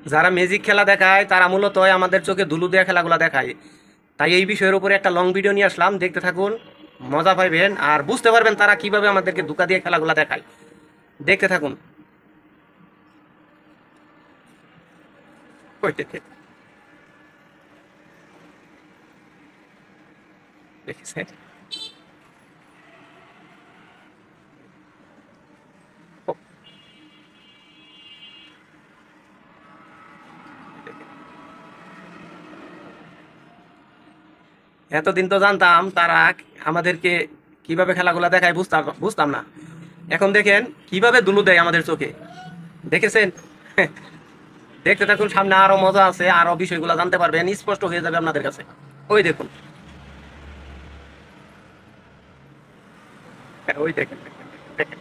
যারা ম্যাজিক খেলা দেখায় তারা মূলত আমাদের চোখে ধুলো দেওয়া খেলাগুলো দেখায়। তাই এই বিষয়ের উপরে একটা লং ভিডিও নিয়ে আসলাম, দেখতে থাকুন, মজা পাইবেন আর বুঝতে পারবেন তারা কিভাবে আমাদেরকে ধোঁকা দিয়ে খেলাগুলো দেখায়। দেখতে থাকুন। ওই দেখে- দেখেছেন? ও, এতদিন তো জানতাম তারা আমাদেরকে কিভাবে খেলাগুলো দেখায়, বুঝতাম বুঝতাম না। এখন দেখেন কিভাবে দুলু দেয় আমাদের চোখে। দেখেছেন? দেখতে থাকুন, সামনে আরো মজা আছে, আরো বিষয়গুলো জানতে পারবেন, স্পষ্ট হয়ে যাবে আপনাদের কাছে। ওই দেখুন, ওই দেখেন, দেখেন,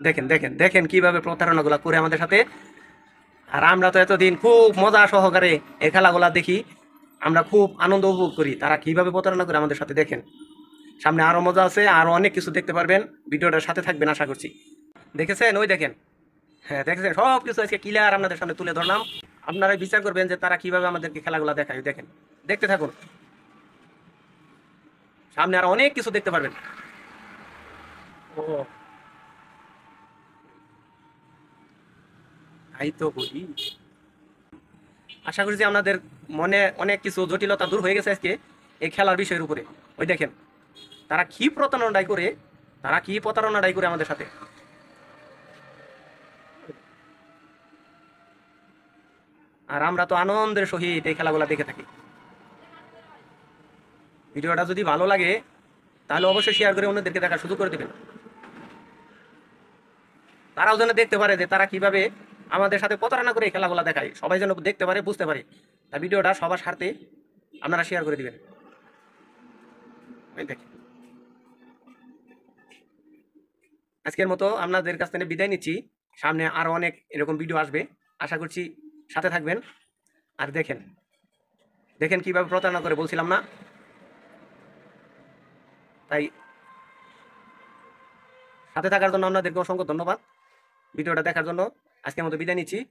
দেখেন, দেখেন, দেখেন কিভাবে প্রতারণাগুলো করে আমাদের সাথে। আর আমরা তো এতদিন খুব মজা সহকারে এই খেলাগুলা দেখি, আমরা খুব আনন্দ উপভোগ করি, তারা কিভাবে প্রতারণা করে আমাদের সাথে। দেখেন, সামনে আরো মজা আছে, আরো অনেক কিছু দেখতে পারবেন। ভিডিওটার সাথে থাকবেন আশা করছি। দেখেছেন? ওই দেখেন। হ্যাঁ, দেখেছেন, সব কিছু আজকে ক্লিয়ার আপনাদের সামনে তুলে ধরলাম। আপনারাই বিচার করবেন যে তারা কিভাবে আমাদেরকে খেলাগুলো দেখায়। দেখেন, দেখতে থাকুন, সামনে আরো অনেক কিছু দেখতে পারবেন। ও, তাই তো বলি। আশা করি যে আপনাদের মনে অনেক কিছু জটিলতা দূর হয়ে গেছে আজকে এই খেলার বিষয়ের উপরে। ওই দেখেন, তারা কি প্রতারণাটাই করে, তারা কি প্রতারণাটাই করে আমাদের সাথে। আর আমরা তো আনন্দের সহিত এই খেলাগুলো দেখে থাকি। ভিডিওটা যদি ভালো লাগে তাহলে অবশ্যই শেয়ার করে অন্যদেরকে দেখার সুযোগ করে দেবেন। তারাও যেন দেখতে পারে যে তারা কিভাবে আমাদের সাথে প্রতারণা করে এই খেলাগুলো দেখায়, সবাই যেন দেখতে পারে, বুঝতে পারে। তাই ভিডিওটা সবার স্বার্থে আপনারা শেয়ার করে দিবেন। ওই দেখেন, আজকের মতো আপনাদের কাছ থেকে বিদায় নিচ্ছি। সামনে আরো অনেক এরকম ভিডিও আসবে, আশা করছি সাথে থাকবেন। আর দেখেন, দেখেন কিভাবে প্রতারণা করে, বলছিলাম না? তাই সাথে থাকার জন্য আপনাদেরকে অসংখ্য ধন্যবাদ। ভিডিওটা দেখার জন্য আজকের মতো বিদায় নিচ্ছি।